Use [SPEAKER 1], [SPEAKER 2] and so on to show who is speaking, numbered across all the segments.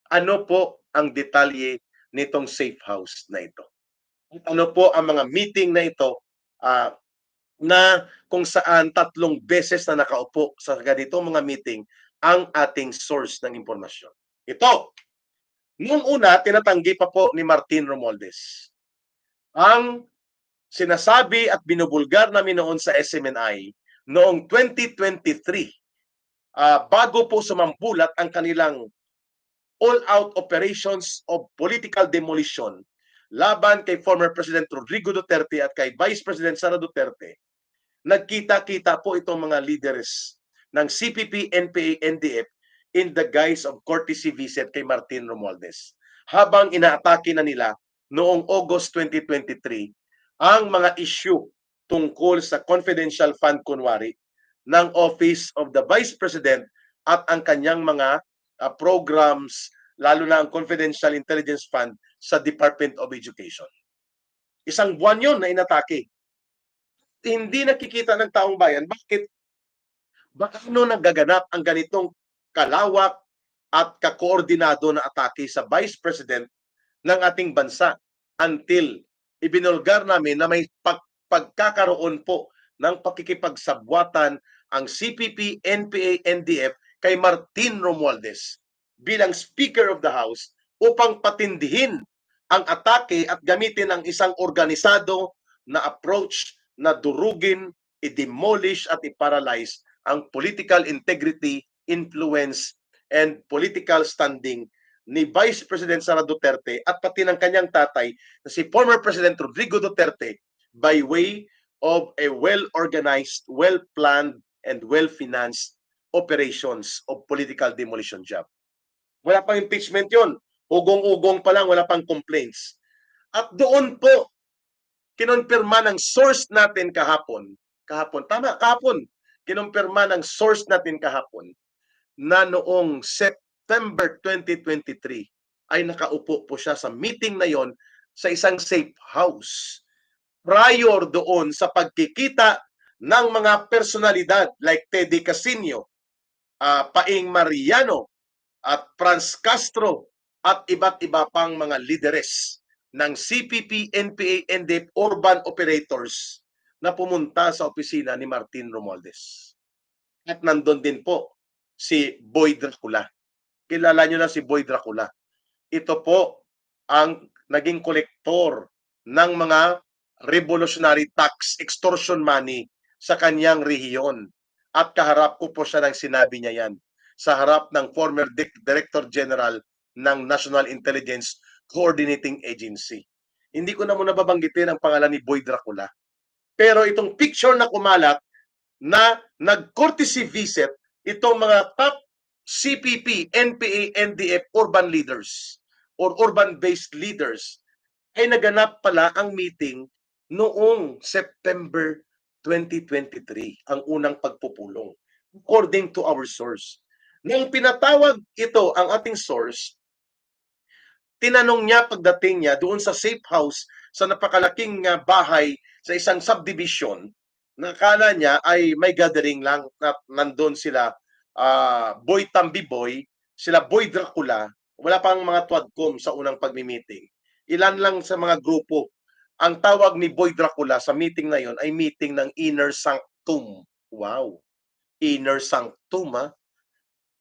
[SPEAKER 1] Ano po ang detalye nitong safe house na ito? At ano po ang mga meeting na ito ah, na kung saan 3 beses na nakaupo sa ganitong mga meeting ang ating source ng impormasyon. Ito, noong una, tinatanggi pa po ni Martin Romualdez. Ang sinasabi at binubulgar namin noon sa SMNI noong 2023, bago po sumambulat ang kanilang all-out operations of political demolition laban kay former President Rodrigo Duterte at kay Vice President Sara Duterte, nagkita-kita po itong mga leaders ng CPP, NPA, NDF in the guise of courtesy visit kay Martin Romualdez. Habang inaatake na nila noong August 2023 ang mga issue tungkol sa confidential fund kunwari ng Office of the Vice President at ang kanyang mga programs, lalo na ang Confidential Intelligence Fund sa Department of Education. Isang buwan yun na inatake. Hindi nakikita ng taong bayan bakit paano nagaganap ang ganitong kalawak at kakoordinado na atake sa Vice President ng ating bansa until ibinulgar namin na may pagkakaroon po ng pakikipagsabwatan ang CPP, NPA, NDF kay Martin Romualdez bilang Speaker of the House upang patindihin ang atake at gamitin ang isang organisado na approach na durugin, i-demolish at i-paralyze ang political integrity, influence, and political standing ni Vice President Sara Duterte at pati ng kanyang tatay na si former President Rodrigo Duterte by way of a well-organized, well-planned, and well-financed operations of political demolition job. Wala pang impeachment yon. Ugong-ugong pa lang, wala pang complaints. At doon po, kinumpirma ng source natin kahapon, kinumpirma ng source natin kahapon na noong September 2023 ay nakaupo po siya sa meeting na yon sa isang safe house. Prior doon sa pagkikita ng mga personalidad like Teddy Casino, Paing Mariano, at Franz Castro at iba't iba pang mga lideres ng CPP, NPA, NDF urban operators na pumunta sa opisina ni Martin Romualdez. At nandun din po si Boy Dracula. Kilala nyo na si Boy Dracula. Ito po ang naging kolektor ng mga revolutionary tax extortion money sa kanyang rehiyon. At kaharap ko po siya ng sinabi niya yan sa harap ng former Director General ng National Intelligence Coordinating Agency. Hindi ko na muna babanggitin ang pangalan ni Boy Dracula. Pero itong picture na kumalat na nag-courtesy visit itong mga top CPP, NPA, NDF urban leaders or urban-based leaders ay naganap pala ang meeting noong September 2023, ang unang pagpupulong, according to our source. Nang pinatawag ito ang ating source, tinanong niya pagdating niya doon sa safe house sa napakalaking bahay sa isang subdivision, nakala niya ay may gathering lang at nandun sila Boy Tambiboy, sila Boy Dracula, wala pang mga tuwadcom sa unang pagmi-meeting. Ilan lang sa mga grupo. Ang tawag ni Boy Dracula sa meeting na yon ay meeting ng Inner Sanctum. Wow. Inner Sanctum, ha?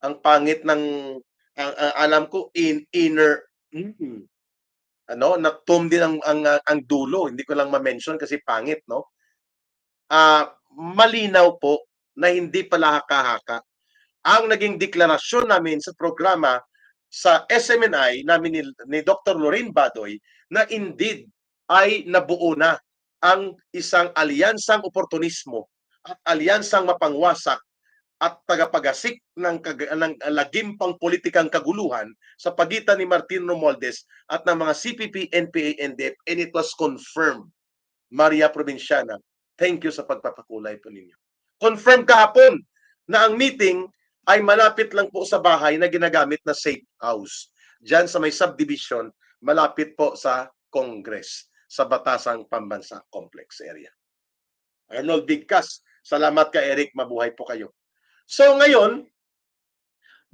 [SPEAKER 1] Ang pangit ng alam ko inner na tum din ang dulo. Hindi ko lang ma-mention kasi pangit, no? Malinaw po na hindi pala haka-haka ang naging deklarasyon namin sa programa sa SMNI namin ni Dr. Lorraine Badoy na indeed ay nabuo na ang isang alyansang oportunismo at alyansang mapangwasak at tagapagasik ng lagimpang politikang kaguluhan sa pagitan ni Martin Romualdez at ng mga CPP, NPA, NDF, and it was confirmed. Maria Provinciana, thank you sa pagpapakulay po ninyo. Confirmed kahapon na ang meeting ay malapit lang po sa bahay na ginagamit na safe house. Diyan sa may subdivision, malapit po sa Congress, sa Batasang Pambansa Complex area. Arnold Bigkas, salamat ka Eric, mabuhay po kayo. So ngayon,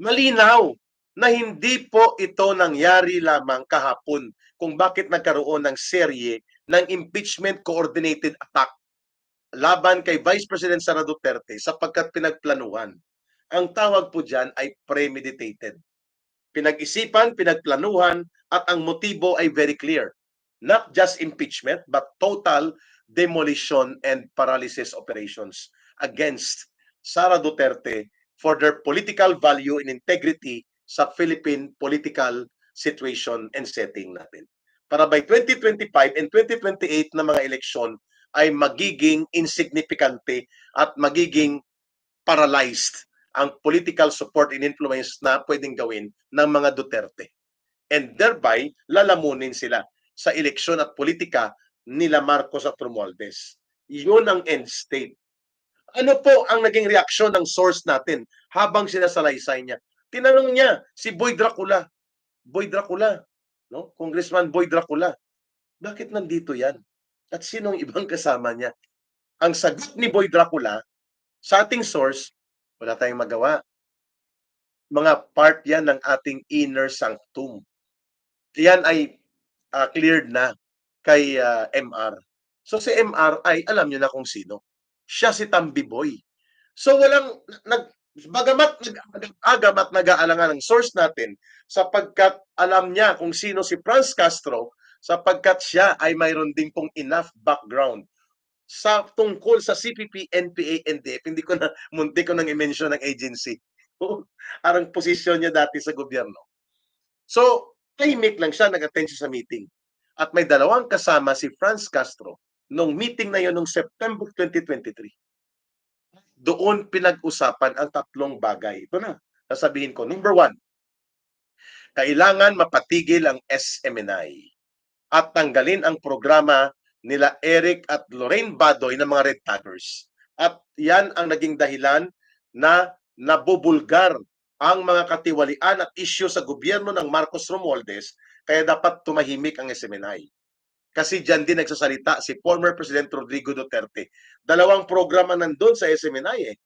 [SPEAKER 1] malinaw na hindi po ito nangyari lamang kahapon kung bakit nagkaroon ng serye ng impeachment coordinated attack laban kay Vice President Sara Duterte sapagkat pinagplanuhan. Ang tawag po dyan ay premeditated. Pinag-isipan, pinagplanuhan, at ang motibo ay very clear. Not just impeachment, but total demolition and paralysis operations against Sara Duterte for their political value and integrity sa Philippine political situation and setting natin. Para by 2025 and 2028 na mga eleksyon ay magiging insignifikante at magiging paralyzed ang political support and influence na pwedeng gawin ng mga Duterte. And thereby, lalamunin sila sa eleksyon at politika nila Marcos at Romualdez. Yun ang end state. Ano po ang naging reaksyon ng source natin habang sinasalaysay niya? Tinanong niya si Boy Dracula. Boy Dracula, no? Congressman Boy Dracula. Bakit nandito yan? At sinong ibang kasama niya? Ang sagot ni Boy Dracula sa ating source, wala tayong magawa. Mga part yan ng ating inner sanctum. Yan ay cleared na kay MR. So si MR ay alam niyo na kung sino. Siya si Tambi Boy. So walang bagamat nag-agam at nag-aalangan ng source natin sapagkat alam niya kung sino si Franz Castro sapagkat siya ay mayroon din pong enough background sa tungkol sa CPP, NPA, NDF. Munti ko nang i-mention ng agency. Arang posisyon niya dati sa gobyerno. So, tahimik lang siya, nag-attend siya sa meeting. At may dalawang kasama si Franz Castro nung meeting na yun noong September 2023. Doon pinag-usapan ang tatlong bagay. Ito na, sasabihin ko. Number 1, kailangan mapatigil ang SMNI at tanggalin ang programa nila Eric at Lorraine Badoy ng mga Red Taggers. At yan ang naging dahilan na nabubulgar ang mga katiwalian at isyu sa gobyerno ng Marcos Romualdez, kaya dapat tumahimik ang SMNI. Kasi dyan din nagsasalita si former President Rodrigo Duterte. Dalawang programa nandun sa SMNI eh.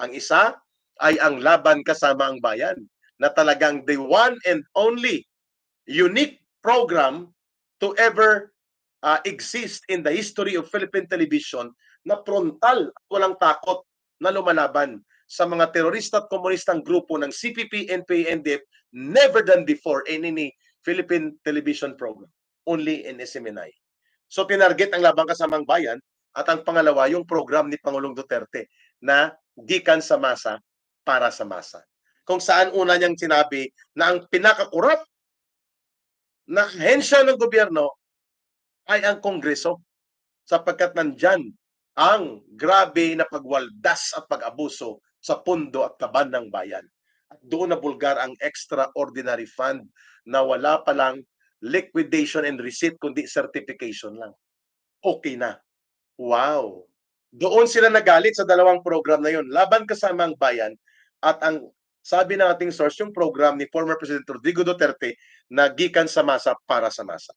[SPEAKER 1] Ang isa ay ang Laban Kasama ang Bayan, na talagang the one and only unique program to ever exist in the history of Philippine television na frontal at walang takot na lumalaban sa mga terorista at komunistang grupo ng CPP, NPA, NDF, never done before in any Philippine television program, only in SMNI. So tinarget ang Laban Kasamang Bayan at ang pangalawa yung program ni Pangulong Duterte na gikan sa masa para sa masa. Kung saan una niyang sinabi na ang pinakakurap na ahensya ng gobyerno ay ang Kongreso sapagkat nandyan ang grabe na pagwaldas at pag-abuso sa pundo at kaban ng bayan. At doon nabulgar ang extraordinary fund na wala palang liquidation and receipt kundi certification lang. Okay na. Wow. Doon sila nagalit sa dalawang program na yun. Laban Kasama ang Bayan at ang sabi ng ating source, yung program ni former President Rodrigo Duterte na gikan sa masa para sa masa.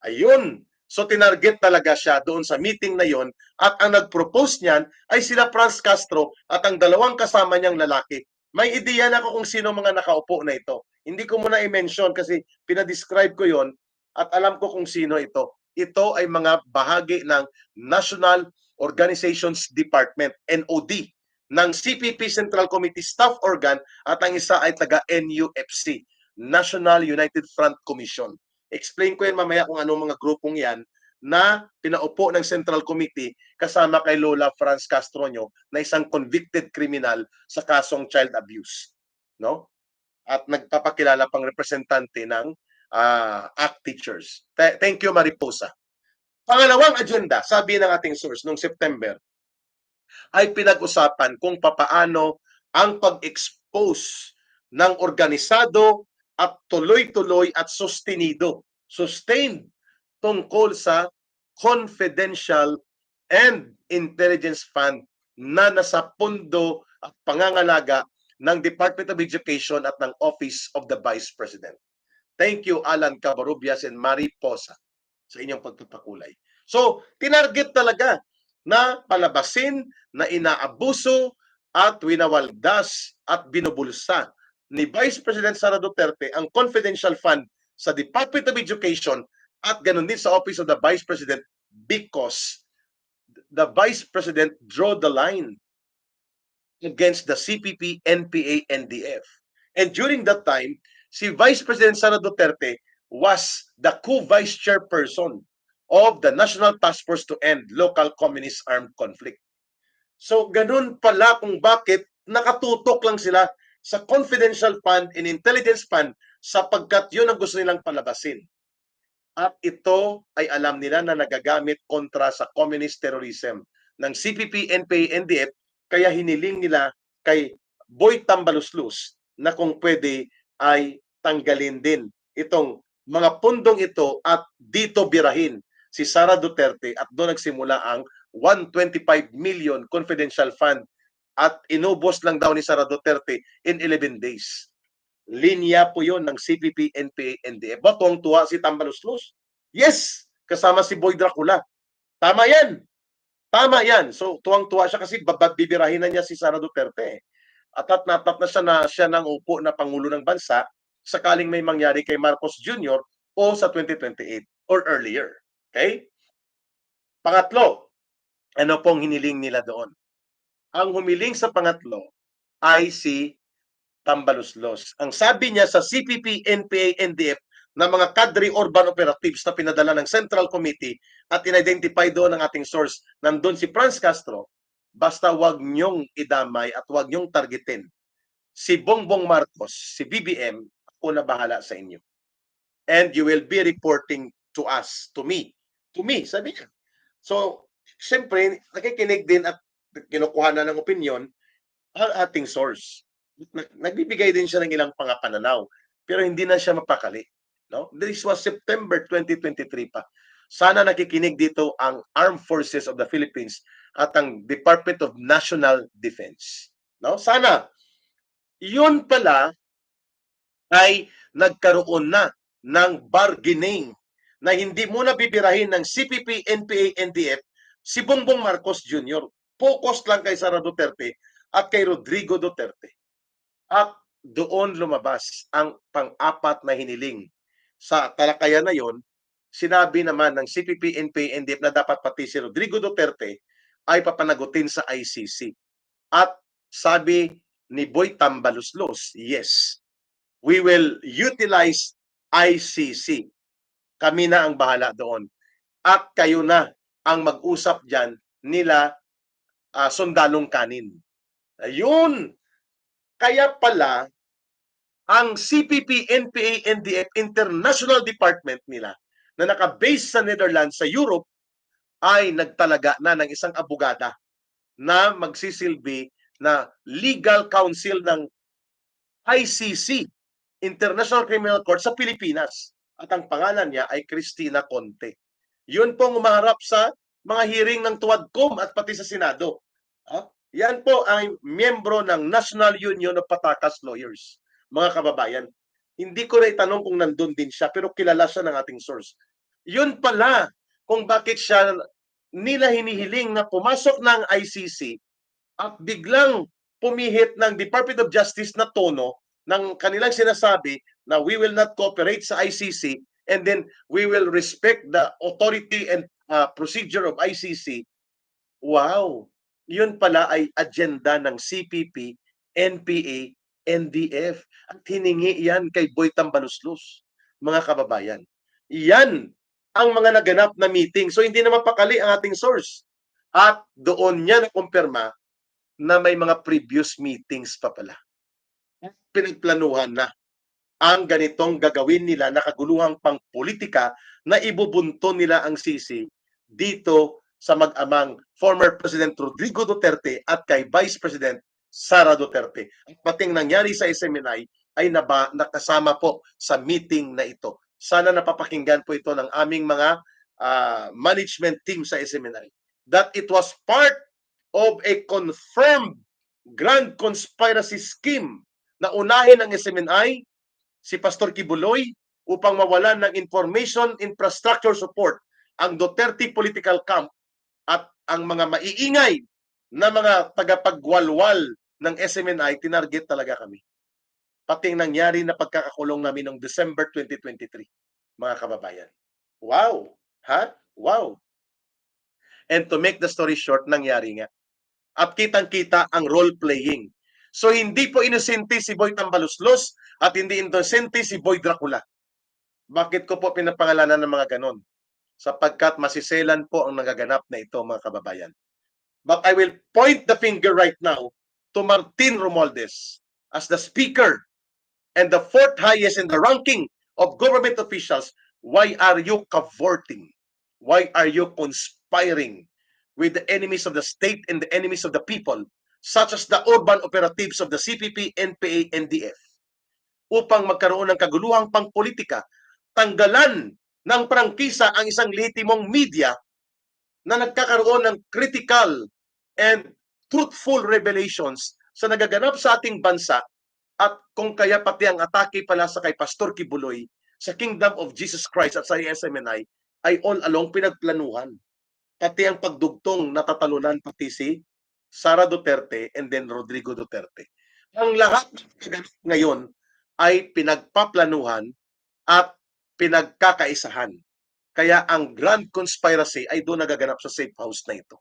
[SPEAKER 1] Ayun. So tinarget talaga siya doon sa meeting na yon at ang nag-propose niyan ay sila Franz Castro at ang dalawang kasama niyang lalaki. May ideya na ako kung sino mga nakaupo na ito. Hindi ko muna i-mention kasi pinadescribe ko yon at alam ko kung sino ito. Ito ay mga bahagi ng National Organizations Department, NOD, ng CPP Central Committee Staff Organ at ang isa ay taga NUFC, National United Front Commission. Explain ko yan mamaya kung anong mga grupong yan na pinaupo ng Central Committee kasama kay Lola Franz Castronyo na isang convicted criminal sa kasong child abuse. No? At nagpapakilala pang representante ng ACT teachers. Thank you, Mariposa. Pangalawang agenda, sabi ng ating source, noong September, ay pinag-usapan kung papaano ang pag-expose ng organisado at tuloy-tuloy at sustained tungkol sa confidential and intelligence fund na nasa pundo at pangangalaga ng Department of Education at ng Office of the Vice President. Thank you, Alan Cabarubias and Mariposa, sa inyong pagpapakulay. So, tinarget talaga na palabasin, na inaabuso at winawaldas at binubulsa ni Vice President Sara Duterte ang confidential fund sa Department of Education at ganun din sa Office of the Vice President because the Vice President drew the line against the CPP, NPA, NDF. And during that time, si Vice President Sara Duterte was the co-vice chairperson of the National Task Force to End Local Communist Armed Conflict. So ganun pala kung bakit nakatutok lang sila sa confidential fund and intelligence fund sapagkat yun ang gusto nilang palabasin. At ito ay alam nila na nagagamit kontra sa communist terrorism ng CPP, NPA, NDF, kaya hiniling nila kay Boy Tambaluslos na kung pwede ay tanggalin din itong mga pundong ito at dito birahin si Sara Duterte at doon nagsimula ang 125 million confidential fund at inubos lang daw ni Sara Duterte in 11 days. Linya po yun ng CPP, NPA, NDF. Ba, tuwang-tuwa si Tambaluslos? Yes! Kasama si Boy Dracula. Tama yan! Tama yan. So, tuwang-tuwa siya kasi bibirahin na niya si Sara Duterte. At na siya ng upo na Pangulo ng Bansa sakaling may mangyari kay Marcos Jr. o sa 2028 or earlier. Okay? Pangatlo, ano pong hiniling nila doon? Ang humiling sa pangatlo ay si Tambaluslos. Ang sabi niya sa CPP, NPA, NDF na mga kadre urban operatives na pinadala ng Central Committee at in-identify doon ng ating source, nandun si Franz Castro, basta wag nyong idamay at wag nyong targetin si Bongbong Marcos, si BBM, ako na bahala sa inyo. And you will be reporting to us, to me, sabi niya. So, siyempre, nakikinig din at kinukuha na ng opinion ang ating source. Nagbibigay din siya ng ilang pananaw, pero hindi na siya mapakali. No? This was September 2023 pa. Sana nakikinig dito ang Armed Forces of the Philippines at ang Department of National Defense. No? Sana. Yun pala ay nagkaroon na ng bargaining na hindi muna bibirahin ng CPP, NPA, NDF si Bongbong Marcos Jr. Focus lang kay Sara Duterte at kay Rodrigo Duterte. At doon lumabas ang pang-apat na hiniling. Sa talakayan na yon, sinabi naman ng CPP, NPA, NDF na dapat pati si Rodrigo Duterte ay papanagutin sa ICC. At sabi ni Boy Tambaluslos, yes, we will utilize ICC. Kami na ang bahala doon. At kayo na ang mag-usap dyan nila sundalong kanin. Ayun! Kaya pala, ang CPP, NPA, NDF International Department nila na naka-base sa Netherlands, sa Europe, ay nagtalaga na ng isang abogada na magsisilbi na legal counsel ng ICC, International Criminal Court sa Pilipinas. At ang pangalan niya ay Cristina Conte. Yun pong umaharap sa mga hearing ng Tuwadcom at pati sa Senado. Yan po ang miyembro ng National Union of Patakas Lawyers. Mga kababayan, hindi ko na itanong kung nandun din siya, pero kilala siya ng ating source. Yun pala kung bakit siya nila hinihiling na pumasok ng ICC at biglang pumihit ng Department of Justice na tono ng kanilang sinasabi na we will not cooperate sa ICC and then we will respect the authority and procedure of ICC. Wow! Yun pala ay agenda ng CPP, NPA, NDF. At hiningi yan kay Boy Tambaluslos, mga kababayan. Yan ang mga naganap na meeting. So hindi na mapakali ang ating source. At doon niya nakumpirma na may mga previous meetings pa pala. Pinagplanuhan na ang ganitong gagawin nila na kaguluhang pangpolitika na ibubunto nila ang sisi dito sa mag-amang former President Rodrigo Duterte at kay Vice President Sara Duterte. At pating nangyari sa SMNI ay nakasama po sa meeting na ito. Sana napapakinggan po ito ng aming mga management team sa SMNI. That it was part of a confirmed grand conspiracy scheme na unahin ng SMNI si Pastor Kibuloy upang mawalan ng information infrastructure support ang Duterte political camp at ang mga maiingay na mga tagapagwalwal ng SMNI, tinarget talaga kami. pati ang nangyari na pagkakakulong namin noong December 2023, mga kababayan. Wow! Ha? Wow! And to make the story short, nangyari nga. At kitang-kita ang role-playing. So hindi po inosente si Boy Tambaluslos at hindi inosente si Boy Dracula. Bakit ko po pinapangalanan ng mga ganon? Sapagkat masiselan po ang nagaganap na ito, mga kababayan. But I will point the finger right now to Martin Romualdez as the speaker and the fourth highest in the ranking of government officials. Why are you cavorting? Why are you conspiring with the enemies of the state and the enemies of the people, such as the urban operatives of the CPP, NPA, NDF, upang magkaroon ng kaguluhang pangpolitika, tanggalan ng prangkisa ang isang lehitimong media na nagkakaroon ng critical and truthful revelations sa nagaganap sa ating bansa, at kung kaya pati ang atake pala sa kay Pastor Kibuloy sa Kingdom of Jesus Christ at sa SMNI ay all along pinagplanuhan. Pati ang pagdugtong natatalunan pati si Sara Duterte and then Rodrigo Duterte. Ang lahat ngayon ay pinagpaplanuhan at pinagkakaisahan. Kaya ang grand conspiracy ay doon nagaganap sa safe house na ito.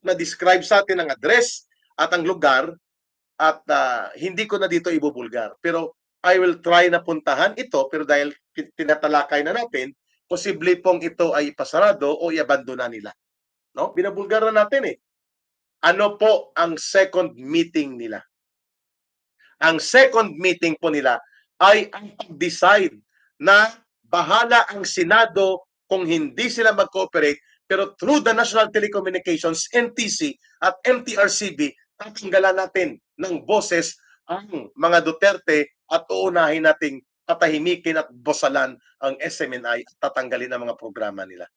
[SPEAKER 1] Na-describe sa atin ang address at ang lugar at hindi ko na dito ibubulgar. Pero I will try na puntahan ito, pero dahil tinatalakay na natin, posible pong ito ay ipasarado o iabandona nila. No? Binabulgar na natin eh. Ano po ang second meeting nila? Ang second meeting po nila ay ang pag-decide na bahala ang Senado kung hindi sila mag-cooperate, pero through the National Telecommunications, NTC at MTRCB, tatanggalan natin ng boses ang mga Duterte at uunahin nating patahimikin at bosalan ang SMNI at tatanggalin ang mga programa nila.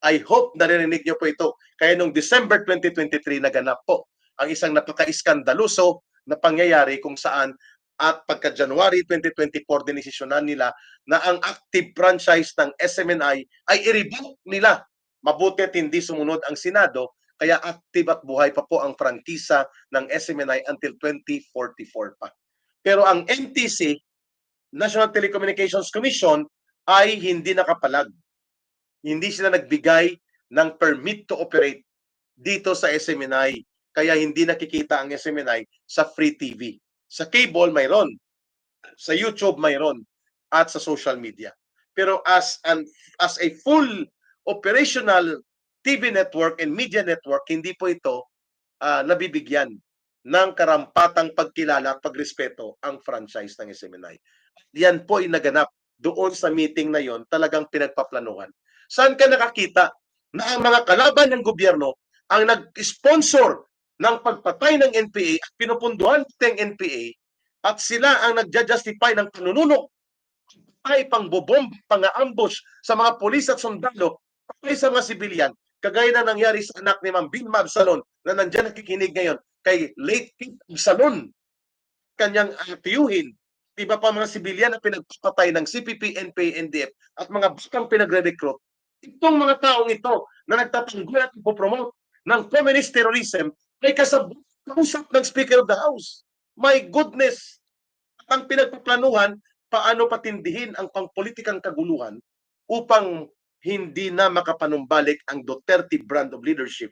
[SPEAKER 1] I hope naririnig niyo po ito. Kaya noong December 2023 naganap po ang isang napaka-iskandaluso na pangyayari kung saan at pagka January 2024 dinesisyonan nila na ang active franchise ng SMNI ay i-revoke nila. Mabuti at hindi sumunod ang Senado, kaya active at buhay pa po ang prangkisa ng SMNI until 2044 pa. Pero ang NTC, National Telecommunications Commission, ay hindi nakapalag. Hindi sila nagbigay ng permit to operate dito sa SMNI. Kaya hindi nakikita ang SMNI sa free TV. Sa cable, mayroon. Sa YouTube, mayroon. At sa social media. Pero as a full operational TV network and media network, hindi po ito nabibigyan ng karampatang pagkilala at pagrespeto ang franchise ng SMNI. Yan po ay naganap doon sa meeting na yon, talagang pinagpaplanuhan. Saan ka nakakita na ang mga kalaban ng gobyerno ang nag-sponsor ng pagpatay ng NPA at pinupunduhan ng NPA at sila ang nagja-justify ng panununok ay pangbobomb, pang-ambush sa mga pulis at sundalo patay sa mga sibilyan, kagaya na nangyari sa anak ni Ma'am Vilma Absalon na nandiyan nakikinig ngayon kay late King Absalon, kanyang tiyuhin. Iba pa mga sibilyan na pinagpapatay ng CPP, NPA, NDF at mga bakang pinagre-recruit. Itong mga taong ito na nagtatanggol at ipopromote ng communist terrorism ay kausap ng Speaker of the House. My goodness! At ang pinagpaplanuhan, paano patindihin ang pangpolitikang kaguluhan upang hindi na makapanumbalik ang Duterte brand of leadership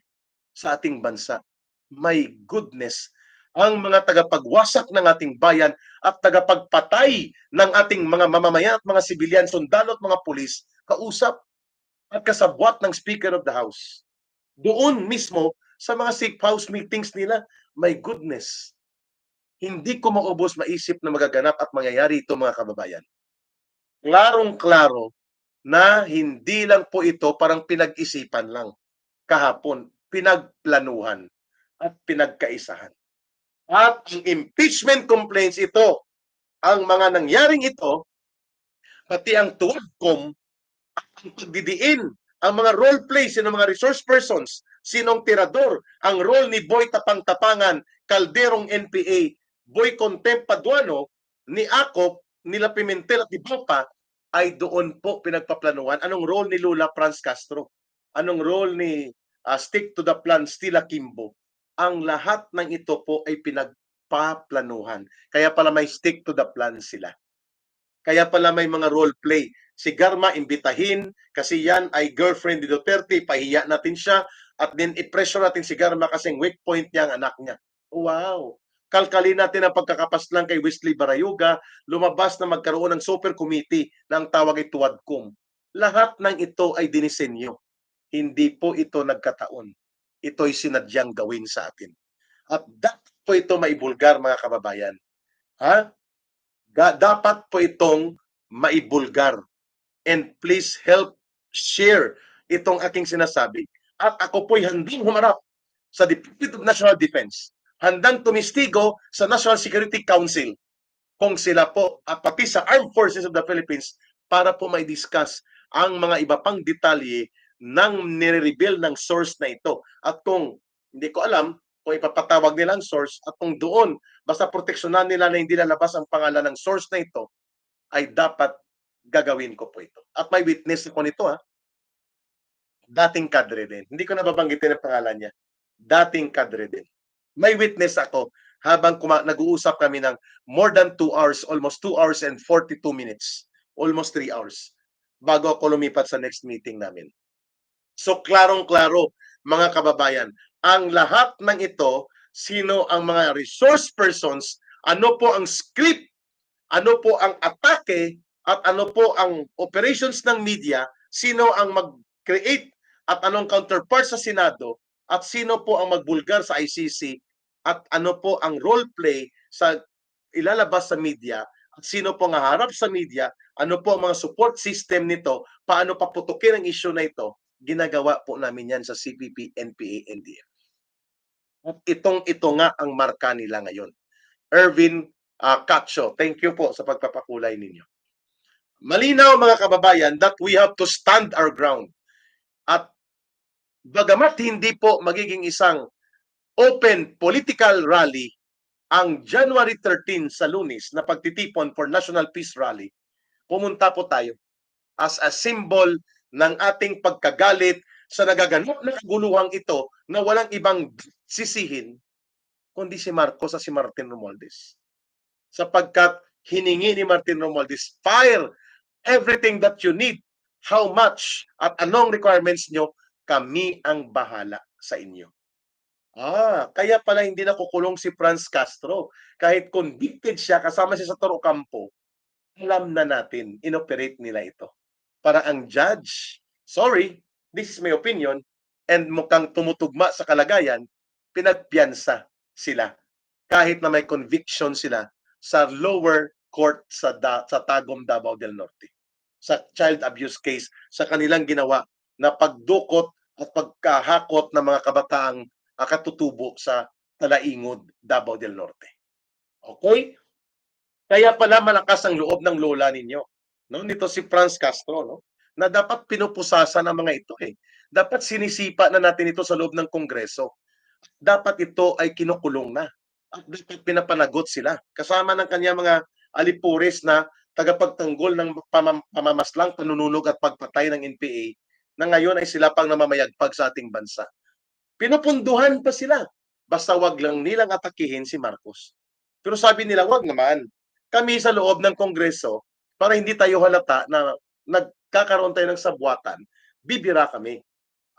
[SPEAKER 1] sa ating bansa. My goodness! Ang mga tagapagwasak ng ating bayan at tagapagpatay ng ating mga mamamayan at mga sibilyan, sundalo at mga pulis, kausap at kasabwat ng Speaker of the House. Doon mismo sa mga safe house meetings nila, my goodness, hindi ko maubos maisip na magaganap at mangyayari ito, mga kababayan. Klarong-klaro na hindi lang po ito parang pinag-isipan lang kahapon, pinagplanuhan at pinagkaisahan. At ang impeachment complaints ito, ang mga nangyaring ito, pati ang tuwagkom, ang pagdidiin, ang mga role play, sino mga resource persons, sinong tirador, ang role ni Boy Tapang-Tapangan, Calderong NPA, Boy Contempt Paduano, ni Acop, nila Pimentel at ni Bapa, ay doon po pinagpaplanuhan. Anong role ni Lula Franz Castro? Anong role ni Stick to the Plan Stila Kimbo? Ang lahat ng ito po ay paplanuhan. Kaya pala may stick to the plan sila. Kaya pala may mga role play. Si Garma imbitahin kasi yan ay girlfriend ni Duterte, pahiya natin siya at then i-pressure natin si Garma kasi weak point niya ang anak niya. Wow! Kalkalin natin ang pagkakapaslang kay Wesley Barayuga, lumabas na magkaroon ng super committee na ang tawag ay Tuwadcom. Lahat ng ito ay dinisenyo. Hindi po ito nagkataon. Ito'y sinadyang gawin sa atin. At dapat po ito maibulgar, mga kababayan. Ha? Dapat po itong maibulgar. And please help share itong aking sinasabi. At ako po'y handing humarap sa Department of National Defense. Handang tumistigo sa National Security Council kung sila po at pati sa Armed Forces of the Philippines para po may discuss ang mga iba pang detalye ng nire-reveal ng source na ito. At kung hindi ko alam kung ipapatawag nila ang source at kung doon basta proteksyonan nila na hindi lalabas ang pangalan ng source na ito, ay dapat gagawin ko po ito. At may witness ko nito, ha. Dating kadre din. Hindi ko nababanggitin ang pangalan niya. Dating kadre din. May witness ako habang nag-uusap kami ng more than 2 hours, almost 2 hours and 42 minutes. Almost 3 hours. Bago ako lumipat sa next meeting namin. So klarong-klaro, mga kababayan, ang lahat ng ito, sino ang mga resource persons, ano po ang script, ano po ang atake, at ano po ang operations ng media, sino ang mag-create at anong counterpart sa Senado, at sino po ang magbulgar sa ICC, at ano po ang role play sa ilalabas sa media, at sino po ang harap sa media, ano po ang mga support system nito, paano paputukin ang issue na ito, ginagawa po namin yan sa CPP, NPA, NDF. At ito nga ang marka nila ngayon. Ervin Cacho, thank you po sa pagpapakulay ninyo. Malinaw, mga kababayan, that we have to stand our ground. At bagamat hindi po magiging isang open political rally ang January 13 sa Lunes na pagtitipon for National Peace Rally, pumunta po tayo as a symbol ng ating pagkagalit sa nagaganap na kaguluhang ito na walang ibang sisihin kundi si Marcos at si Martin Romualdez. Sapagkat hiningi ni Martin Romualdez, fire everything that you need, how much at anong requirements nyo, kami ang bahala sa inyo. Kaya pala hindi nakukulong si Franz Castro. Kahit convicted siya, kasama siya sa Toro Campo, alam na natin, inoperate nila ito. Para ang judge, sorry, this is my opinion, and mukhang tumutugma sa kalagayan, pinagpiyansa sila. Kahit na may conviction sila sa lower court sa Tagum, Davao del Norte. Sa child abuse case, sa kanilang ginawa na pagdukot at pagkahakot ng mga kabataang katutubo sa Talaingod, Davao del Norte. Okay? Kaya pala malakas ang loob ng lola ninyo, no? Nito si Franz Castro, no? Na dapat pinupusasan ng mga ito eh. Dapat sinisipa na natin ito sa loob ng Kongreso. Dapat ito ay kinukulong na. At dapat pinapanagot sila. Kasama ng kanya mga alipuris na tagapagtanggol ng pamamaslang, panununog at pagpatay ng NPA na ngayon ay sila pang namamayagpag sa ating bansa. Pinupunduhan pa sila. Basta wag lang nilang atakihin si Marcos. Pero sabi nila, wag naman. Kami sa loob ng Kongreso, para hindi tayo halata na nagkakaroon tayo ng sabwatan, bibira kami.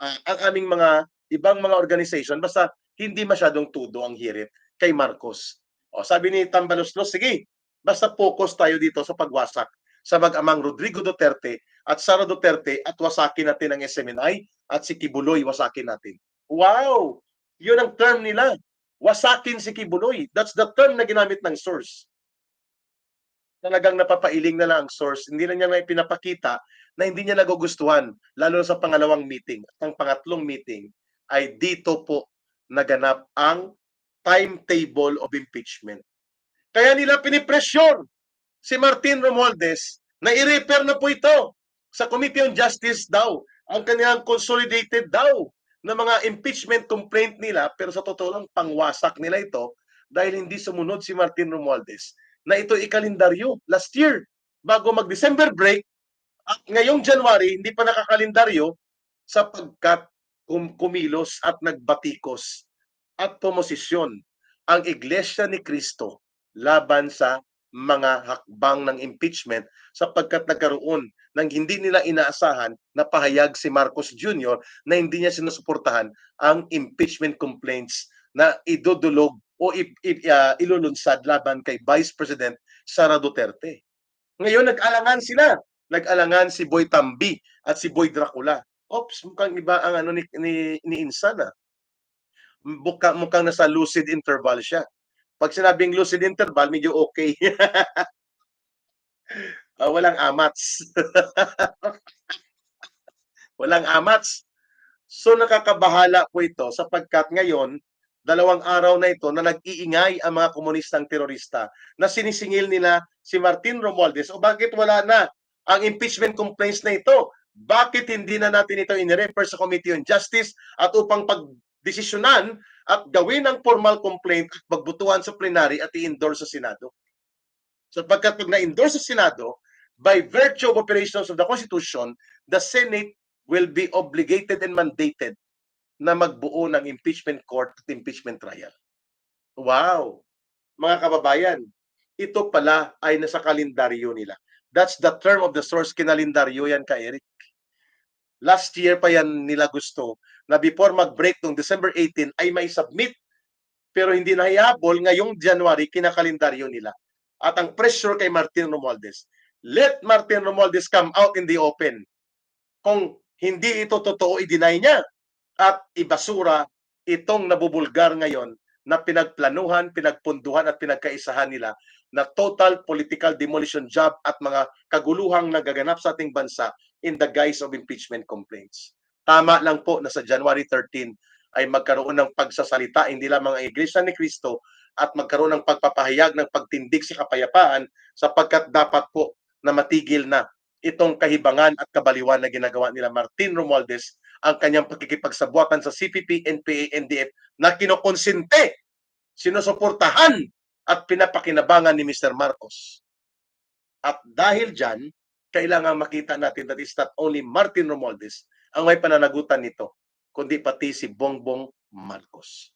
[SPEAKER 1] Ang aming mga ibang mga organization, basta hindi masyadong tudo ang hirit kay Marcos. Sabi ni Tambaloslos, sige, basta focus tayo dito sa pagwasak sa mag-amang Rodrigo Duterte at Sara Duterte at wasakin natin ang SMNI at si Kibuloy wasakin natin. Wow! Yun ang term nila. Wasakin si Kibuloy. That's the term na ginamit ng source. Talagang napapailing na lang ang source. Hindi na niya na pinapakita na hindi niya nagugustuhan, lalo sa pangalawang meeting. At ang pangatlong meeting ay dito po naganap ang timetable of impeachment. Kaya nila pinipresyon si Martin Romualdez na i-refer na po ito sa Committee on Justice daw, ang kanilang consolidated daw na mga impeachment complaint nila, pero sa totoo lang pangwasak nila ito dahil hindi sumunod si Martin Romualdez na ito ikalendaryo last year bago mag-December break at ngayong January hindi pa nakakalendaryo sapagkat kumilos at nagbatikos at pumosisyon ang Iglesia ni Cristo laban sa mga hakbang ng impeachment sapagkat nagkaroon ng hindi nila inaasahan na pahayag si Marcos Jr. na hindi niya sinusuportahan ang impeachment complaints na idudulog o ilulunsad laban kay Vice President Sara Duterte. Ngayon nag-alangan sila. Nag-alangan si Boy Tambi at si Boy Dracula. Ops, mukhang iba ang ano ni Insan. Mukhang nasa lucid interval siya. Pag sinabing lucid interval, medyo okay. Walang amats. Walang amats. So nakakabahala po ito sapagkat ngayon, 2 araw na ito na nag-iingay ang mga komunistang terorista na sinisingil nila si Martin Romualdez o bakit wala na ang impeachment complaints na ito? Bakit hindi na natin ito inirefer sa Committee on Justice at upang pagdesisyonan at gawin ang formal complaint at magbutuhan sa plenary at i-endorse sa Senado? Sapagkat pag na-endorse sa Senado, by virtue of operations of the Constitution, the Senate will be obligated and mandated na magbuo ng impeachment court at impeachment trial. Wow! Mga kababayan, ito pala ay nasa kalendaryo nila. That's the term of the source, kinalendaryo yan ka, Eric. Last year pa yan nila gusto na before mag-break noong December 18 ay may submit pero hindi nahihabol ngayong January kinakalendaryo nila. At ang pressure kay Martin Romualdez, let Martin Romualdez come out in the open. Kung hindi ito totoo, i-deny niya at ibasura itong nabubulgar ngayon na pinagplanuhan, pinagpunduhan at pinagkaisahan nila na total political demolition job at mga kaguluhang nagaganap sa ating bansa in the guise of impeachment complaints. Tama lang po na sa January 13 ay magkaroon ng pagsasalita hindi lamang ang Iglesia ni Cristo at magkaroon ng pagpapahayag ng pagtindig sa kapayapaan sapagkat dapat po na matigil na itong kahibangan at kabaliwan na ginagawa nila Martin Romualdez ang kanyang pagkikipagsabuatan sa CPP, NPA, NDF na kinokonsente, sinusuportahan at pinapakinabangan ni Mr. Marcos. At dahil dyan, kailangan makita natin that is not only Martin Romualdez ang may pananagutan nito, kundi pati si Bongbong Marcos.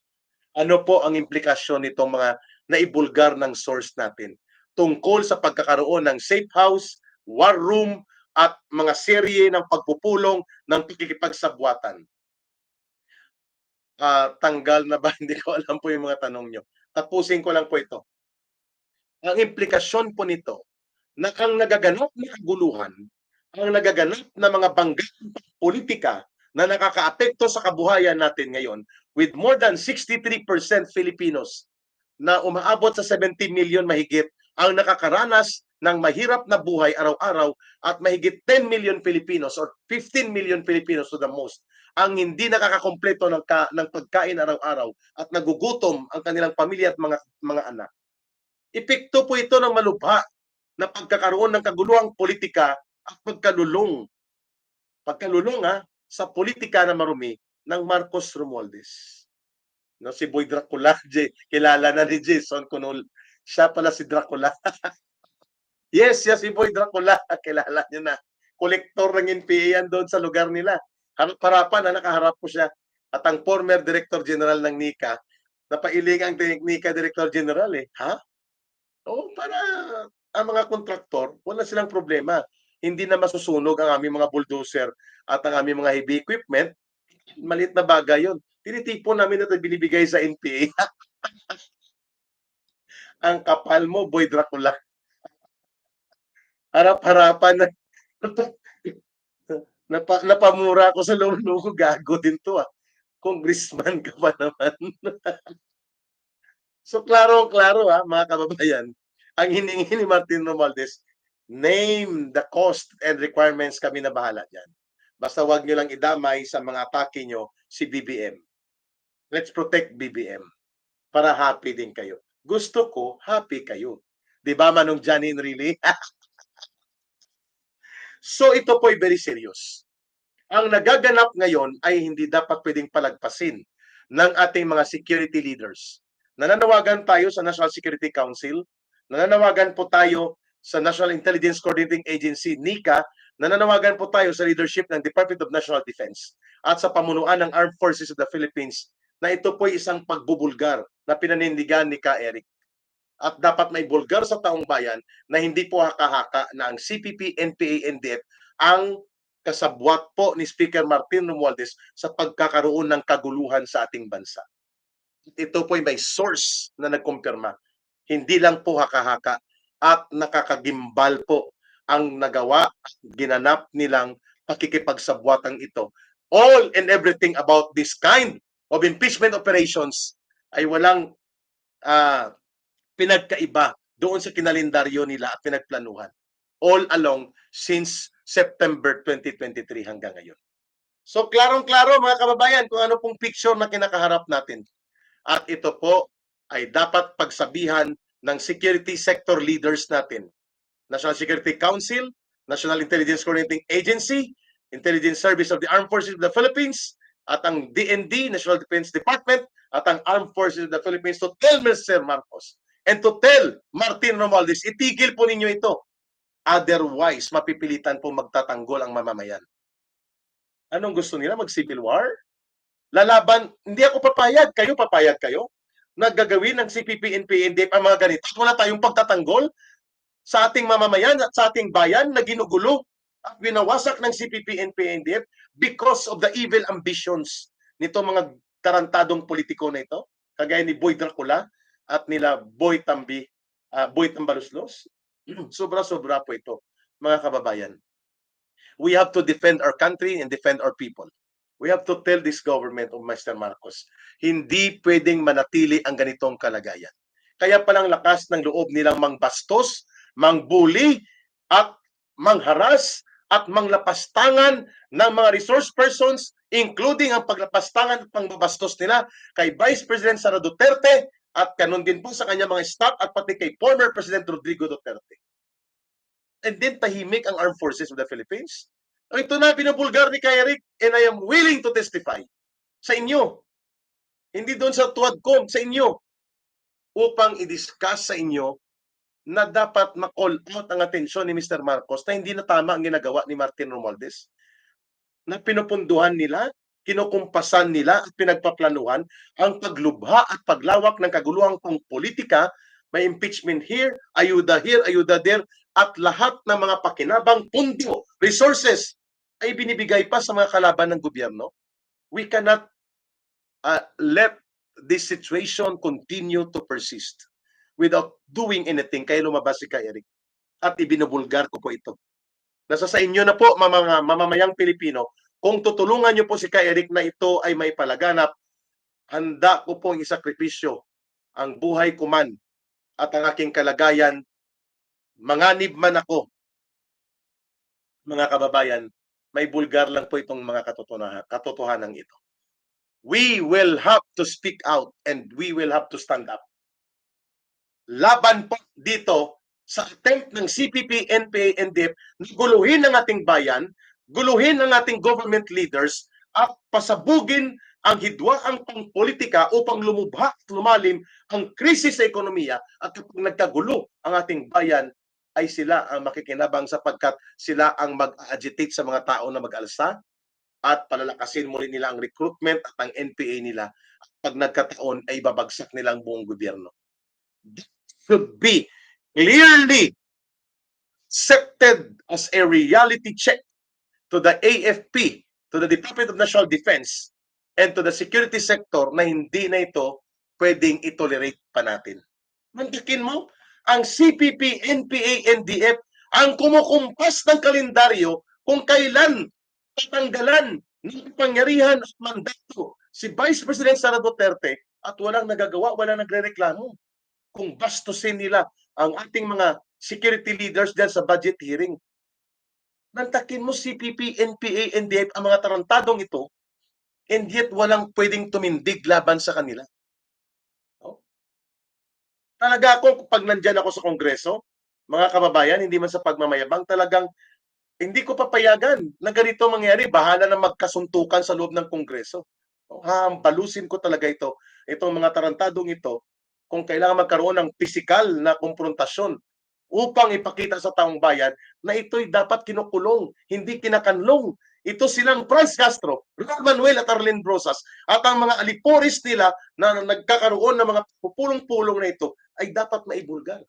[SPEAKER 1] Ano po ang implikasyon nitong mga naibulgar ng source natin tungkol sa pagkakaroon ng safe house, war room, at mga serye ng pagpupulong ng pakikipagsabuatan? Tanggal na ba? Hindi ko alam po yung mga tanong nyo. Tapusin ko lang po ito. Ang implikasyon po nito na ang nagaganap na kaguluhan, ang nagaganap na mga banggaan politika na nakakaapekto sa kabuhayan natin ngayon with more than 63% Filipinos na umaabot sa 70 million mahigit ang nakakaranas ng mahirap na buhay araw-araw at mahigit 10 million Filipinos or 15 million Filipinos to the most ang hindi nakakakompleto ng pagkain araw-araw at nagugutom ang kanilang pamilya at mga anak. Epekto po ito ng malubha na pagkakaroon ng kaguluhang politika at pagkalulong sa politika na marumi ng Marcos Romualdez. No, si Boy Dracula, kilala na ni Jason Kunol. Siya pala si Dracula. Yes, si Boy Dracula, kilala niyo na. Kolektor ng NPA yan doon sa lugar nila. Harap-harapan na nakaharap po siya. At ang former Director General ng NICA, napailing ang NICA Director General Ha? Para ang mga kontraktor, wala silang problema. Hindi na masusunog ang aming mga bulldozer at ang aming mga heavy equipment. Maliit na bagay yun. Tinitipon namin na binibigay sa NPA. Ang kapal mo, Boy Dracula. Harap-harapan na napamura ko sa loob-loob, gago din to Congressman ka pa naman. So klaro-klaro mga kababayan, ang hiningi ni Martin Romualdez, name the cost and requirements, kami na bahala dyan. Basta wag nyo lang idamay sa mga atake nyo si BBM. Let's protect BBM para happy din kayo. Gusto ko, happy kayo. Di ba, Manong Janine, really? So ito po ay very serious. Ang nagaganap ngayon ay hindi dapat pwedeng palagpasin ng ating mga security leaders. Nananawagan tayo sa National Security Council, nananawagan po tayo sa National Intelligence Coordinating Agency, NICA, nananawagan po tayo sa leadership ng Department of National Defense at sa pamunuan ng Armed Forces of the Philippines na ito po ay isang pagbubulgar na pinanindigan ni Ka Eric. At dapat may bulgar sa taong bayan na hindi po haka-haka na ang CPP, NPA, NDF ang kasabwat po ni Speaker Martin Romualdez sa pagkakaroon ng kaguluhan sa ating bansa. Ito po ay may source na nagkumpirma. Hindi lang po haka-haka at nakakagimbal po ang nagawa at ginanap nilang pakikipagsabwatang ito. All and everything about this kind of impeachment operations ay walang pinagkaiba doon sa kinalendaryo nila at pinagplanuhan all along since September 2023 hanggang ngayon. So klarong-klaro mga kababayan kung ano pong picture na kinakaharap natin. At ito po ay dapat pagsabihan ng security sector leaders natin. National Security Council, National Intelligence Coordinating Agency, Intelligence Service of the Armed Forces of the Philippines, at ang DND, National Defense Department, at ang Armed Forces of the Philippines to tell Mr. Marcos and to tell Martin Romualdez, itigil po ninyo ito. Otherwise, mapipilitan po magtatanggol ang mamamayan. Anong gusto nila? Mag-civil war? Lalaban, hindi ako papayag. Kayo, papayag kayo? Naggagawin ng CPP, NPA, NDF ang mga ganito. Wala tayong pagtatanggol sa ating mamamayan at sa ating bayan na ginugulo at winawasak ng CPP, NPA, NDF because of the evil ambitions nito mga tarantadong politiko na ito, kagaya ni Boy Dracula at nila Boy Tambaluslos. Sobra-sobra po ito, mga kababayan. We have to defend our country and defend our people. We have to tell this government of Mr. Marcos, hindi pwedeng manatili ang ganitong kalagayan. Kaya palang lakas ng loob nilang mangbastos, mangbuli, at mangharas, at manglapastangan ng mga resource persons, including ang paglapastangan at pangbabastos nila kay Vice President Sara Duterte, at kanon din po sa kanya mga staff at pati kay former President Rodrigo Duterte. And then tahimik ang Armed Forces of the Philippines. Ito na binubulgar ni Eric, and I am willing to testify sa inyo. Hindi doon sa tuwad ko, sa inyo. Upang i-discuss sa inyo na dapat ma-call out ang atensyon ni Mr. Marcos na hindi na tama ang ginagawa ni Martin Romualdez. Na pinupunduhan nila, kinukumpasan nila at pinagpaplanuhan ang paglubha at paglawak ng kaguluhang pang-politika. May impeachment here, ayuda there, at lahat ng mga pakinabang pundo, resources ay binibigay pa sa mga kalaban ng gobyerno. We cannot let this situation continue to persist without doing anything. Kaya lumabas si Ka Eric at ibinubulgar ko po ito. Nasa sa inyo na po, mga mamamayang Pilipino, kung tutulungan niyo po si Ka Eric na ito ay may palaganap, handa ko po isakripisyo ang buhay ko man at ang aking kalagayan. Manganib man ako, mga kababayan, may bulgar lang po itong mga katotohanan ito. We will have to speak out and we will have to stand up. Laban po dito sa attempt ng CPP, NPA, NDF na guluhin ang ating bayan, guluhin ang ating government leaders at pasabugin ang hidwaang pangpolitika upang lumubha at lumalim ang krisis sa ekonomiya. At kapag nagkagulo ang ating bayan, ay sila ang makikinabang sapagkat sila ang mag-agitate sa mga tao na mag-alsa at palalakasin mo rin nila ang recruitment at ang NPA nila. At pag nagkataon ay babagsak nila ang buong gobyerno. This should be clearly accepted as a reality check to the AFP, to the Department of National Defense, and to the security sector na hindi na ito pwedeng itolerate pa natin. Mandakin mo, ang CPP, NPA, NDF ang kumukumpas ng kalendaryo kung kailan tatanggalan ng kapangyarihan at mandato si Vice President Sara Duterte at walang nagagawa, walang nagrereklamo kung bastusin nila ang ating mga security leaders dyan sa budget hearing. Nantakin mo CPP, NPA, NDF ang mga tarantadong ito, and yet walang pwedeng tumindig laban sa kanila. Talaga ako, pag nandyan ako sa Kongreso, mga kababayan, hindi man sa pagmamayabang, talagang hindi ko papayagan na ganito mangyari. Bahala na magkasuntukan sa loob ng Kongreso. Balusin ko talaga ito. Itong mga tarantadong ito, kung kailangan magkaroon ng pisikal na konfrontasyon upang ipakita sa taong bayan na ito'y dapat kinukulong, hindi kinakanlong, ito silang Franz Castro, Juan Manuel at Arlen Brosas at ang mga aliporis nila na nagkakaroon ng mga pupulong-pulong na ito ay dapat maibulgar.